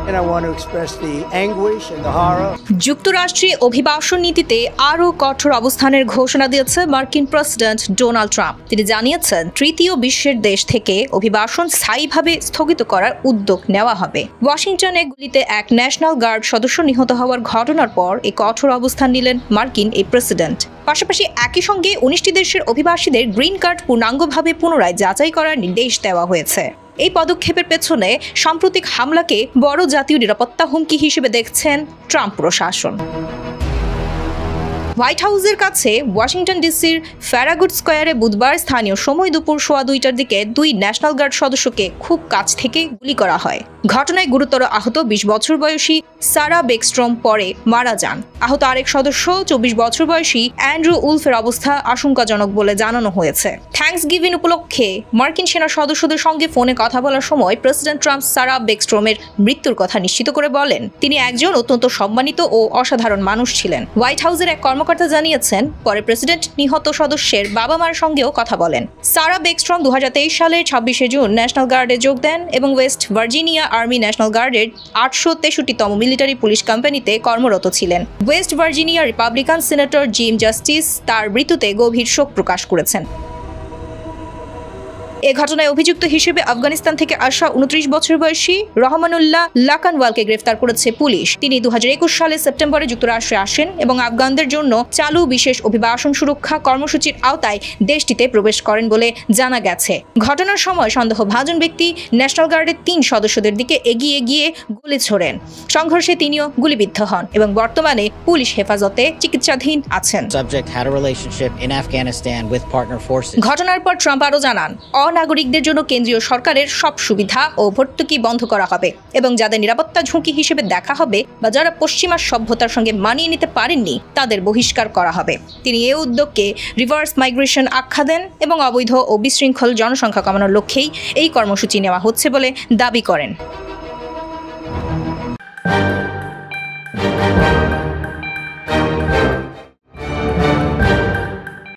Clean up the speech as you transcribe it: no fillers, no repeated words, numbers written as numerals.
And I want to express the anguish and the horror. যুক্তরাষ্ট্রে অভিবাসন নীতিতে আরও কঠোর অবস্থানের ঘোষণা দিয়েছে মার্কিন প্রেসিডেন্ট ডোনাল্ড ট্রাম্প। তিনি জানিয়েছেন তৃতীয় বিশ্বের দেশ থেকে অভিবাসন স্থায়ীভাবে স্থগিত করার উদ্যোগ নেওয়া হবে। ওয়াশিংটনে গুলিতে এক ন্যাশনাল গার্ড সদস্য নিহত হওয়ার ঘটনার পর এই কঠোর অবস্থান নিলেন মার্কিন এই প্রেসিডেন্ট। পাশাপাশি একই সঙ্গে 19টি দেশের অভিবাসীদের গ্রিন কার্ড পূর্ণাঙ্গভাবে পুনরায় যাচাই করার নির্দেশ দেওয়া হয়েছে। এই পদক্ষেপের পেছনে সাম্প্রতিক হামলাকে বড় জাতীয় নিরাপত্তা হুমকি হিসেবে দেখছেন ট্রাম্প প্রশাসন। হোয়াইট হাউসের কাছে ওয়াশিংটন ডিসির ফ্যারাগুড স্কোয়ারে বুধবার স্থানীয় সময় দুপুর 2:15টার দিকে 2 ন্যাশনাল গার্ড সদস্যকে খুব কাছ থেকে গুলি করা হয়। ঘটনায় গুরুতর আহত 20 বছর বয়সী সারা বেকস্ট্রম পরে মারা যান। আহত আরেক সদস্য 24 বছর বয়সী অ্যান্ড্রু উলফের অবস্থা আশঙ্কাজনক বলে জানানো হয়েছে। থ্যাঙ্কসগিভিং উপলক্ষে মার্কিন সেনা সদস্যদের সঙ্গে ফোনে কথা বলার সময় প্রেসিডেন্ট ট্রাম্প সারা বেকস্ট্রমের মৃত্যুর কথা নিশ্চিত করে বলেন, তিনি একজন অত্যন্ত সম্মানিত ও অসাধারণ মানুষ ছিলেন। হোয়াইট হাউসের এক কর্মকর্তা জানিয়েছেন, পরে প্রেসিডেন্ট নিহত সদস্যের বাবা মার সঙ্গেও কথা বলেন। সারা বেকস্ট্রম 2023 সালের 26শে জুন ন্যাশনাল গার্ডে যোগ দেন এবং ওয়েস্ট ভার্জিনিয়া আর্মি ন্যাশনাল গার্ডের 863তম মিলিটারি পুলিশ কোম্পানিতে কর্মরত ছিলেন। West Virginia Republican senator Jim justice তার মৃত্যুতে গভীর শোক প্রকাশ করেছেন। এ ঘটনায় অভিযুক্ত হিসেবে আফগানিস্তান থেকে আসা 29 বছর বয়সী রহমানুল্লাহ লাকানওয়ালকে গ্রেফতার করেছে পুলিশ। তিনি 2021 সালের সেপ্টেম্বরে যুক্তরাষ্ট্রে আসেন এবং আফগানদের জন্য চালু বিশেষ অভিবাসন সুরক্ষা কর্মসূচির আওতায় দেশটিতে প্রবেশ করেন বলে জানা গেছে। ঘটনার সময় সন্দেহভাজন ব্যক্তি ন্যাশনাল গার্ডের 3 সদস্যদের দিকে এগিয়ে গিয়ে গুলি ছোড়েন। সংঘর্ষে তিনিও গুলিবিদ্ধ হন এবং বর্তমানে পুলিশ হেফাজতে চিকিৎসাধীন আছেন। ঘটনার পর ট্রাম্প আরও জানান, নাগরিকদের জন্য কেন্দ্রীয় সরকারের সব সুবিধা ও ভর্তুকি বন্ধ করা হবে এবং যাদের নিরাপত্তা ঝুঁকি হিসেবে দেখা হবে বা যারা পশ্চিমা সভ্যতার সঙ্গে মানিয়ে নিতে পারেননি তাদের বহিষ্কার করা হবে। তিনি এই উদ্যোগকে রিভার্স মাইগ্রেশন আখ্যা দেন এবং অবৈধ ও বিশৃঙ্খল জনসংখ্যা কমানোর লক্ষ্যেই এই কর্মসূচি নেওয়া হচ্ছে বলে দাবি করেন।